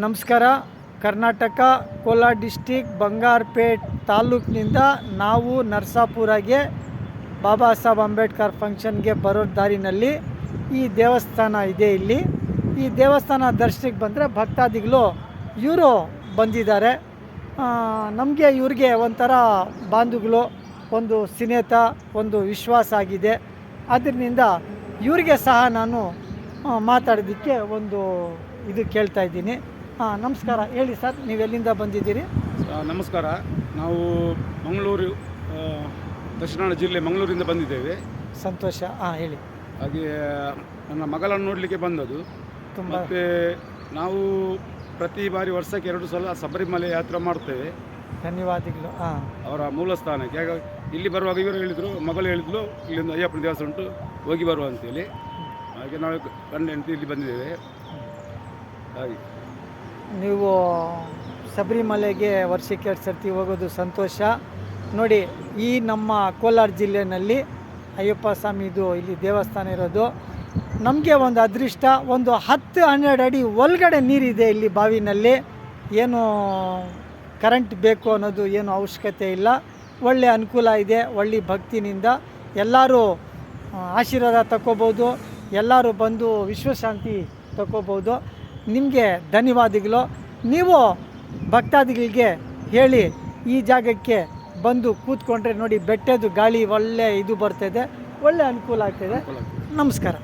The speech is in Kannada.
ನಮಸ್ಕಾರ. ಕರ್ನಾಟಕ ಕೋಲಾರ ಡಿಸ್ಟಿಕ್ ಬಂಗಾರಪೇಟ್ ತಾಲೂಕಿನಿಂದ ನಾವು ನರಸಾಪುರಗೆ ಬಾಬಾ ಸಾಹೇಬ್ ಅಂಬೇಡ್ಕರ್ ಫಂಕ್ಷನ್ಗೆ ಬರೋ ದಾರಿನಲ್ಲಿ ಈ ದೇವಸ್ಥಾನ ಇದೆ. ಇಲ್ಲಿ ಈ ದೇವಸ್ಥಾನ ದರ್ಶನಕ್ಕೆ ಬಂದರೆ ಭಕ್ತಾದಿಗಳು ಇವರು ಬಂದಿದ್ದಾರೆ. ನಮಗೆ ಇವ್ರಿಗೆ ಒಂಥರ ಬಾಂಧುಗಳು, ಒಂದು ಸ್ನೇಹಿತ, ಒಂದು ವಿಶ್ವಾಸ ಆಗಿದೆ. ಅದರಿಂದ ಇವರಿಗೆ ಸಹ ನಾನು ಮಾತಾಡೋದಕ್ಕೆ ಒಂದು ಇದು ಕೇಳ್ತಾ ಇದ್ದೀನಿ. ನಮಸ್ಕಾರ. ಹೇಳಿ ಸರ್, ನೀವು ಎಲ್ಲಿಂದ ಬಂದಿದ್ದೀರಿ? ನಮಸ್ಕಾರ. ನಾವು ಮಂಗಳೂರು, ದಕ್ಷಿಣ ಕನ್ನಡ ಜಿಲ್ಲೆ ಮಂಗಳೂರಿಂದ ಬಂದಿದ್ದೇವೆ. ಸಂತೋಷ. ಹೇಳಿ. ಹಾಗೆ ನನ್ನ ಮಗಳನ್ನು ನೋಡಲಿಕ್ಕೆ ಬಂದದ್ದು. ತುಂಬ ಮತ್ತು ನಾವು ಪ್ರತಿ ಬಾರಿ ವರ್ಷಕ್ಕೆ 2 ಸಲ ಶಬರಿಮಲೆ ಯಾತ್ರೆ ಮಾಡ್ತೇವೆ. ಧನ್ಯವಾದಗಳು. ಅವರ ಮೂಲ ಸ್ಥಾನಕ್ಕೆ. ಹಾಗಾಗಿ ಇಲ್ಲಿ ಬರುವಾಗ ಇವರು ಹೇಳಿದರು, ಮಗಳು ಹೇಳಿದ್ಲು, ಇಲ್ಲಿಂದ ಅಯ್ಯಪ್ಪನ ದೇವಸ್ಥಾನ ಉಂಟು, ಹೋಗಿ ಬರುವ ಅಂತೇಳಿ. ಹಾಗೆ ನಾವು ಗಂಡ ಹೆಂಡತಿ ಇಲ್ಲಿ ಬಂದಿದ್ದೇವೆ. ಹಾಗೆ ನೀವು ಶಬರಿಮಲೆಗೆ ವರ್ಷಕ್ಕೆ 2 ಸರ್ತಿ ಹೋಗೋದು ಸಂತೋಷ. ನೋಡಿ, ಈ ನಮ್ಮ ಕೋಲಾರ ಜಿಲ್ಲೆಯಲ್ಲಿ ಅಯ್ಯಪ್ಪ ಸ್ವಾಮಿದು ಇಲ್ಲಿ ದೇವಸ್ಥಾನ ಇರೋದು ನಮಗೆ ಒಂದು ಅದೃಷ್ಟ. ಒಂದು 10-12 ಅಡಿ ಒಳಗಡೆ ನೀರಿದೆ ಇಲ್ಲಿ ಬಾವಿನಲ್ಲಿ. ಏನು ಕರೆಂಟ್ ಬೇಕು ಅನ್ನೋದು ಏನು ಅವಶ್ಯಕತೆ ಇಲ್ಲ. ಒಳ್ಳೆಯ ಅನುಕೂಲ ಇದೆ. ಒಳ್ಳೆ ಭಕ್ತಿನಿಂದ ಎಲ್ಲರೂ ಆಶೀರ್ವಾದ ತಗೋಬೋದು. ಎಲ್ಲರೂ ಬಂದು ವಿಶ್ವಶಾಂತಿ ತಗೋಬೋದು. ನಿಮಗೆ ಧನ್ಯವಾದಗಳು. ನೀವು ಭಕ್ತಾದಿಗಳಿಗೆ ಹೇಳಿ ಈ ಜಾಗಕ್ಕೆ ಬಂದು ಕೂತ್ಕೊಂಡ್ರೆ ನೋಡಿ, ಬೆಟ್ಟದ ಗಾಳಿ ಒಳ್ಳೆ ಇದು ಬರ್ತಾಯಿದೆ, ಒಳ್ಳೆ ಅನುಕೂಲ ಆಗ್ತಾಯಿದೆ. ನಮಸ್ಕಾರ.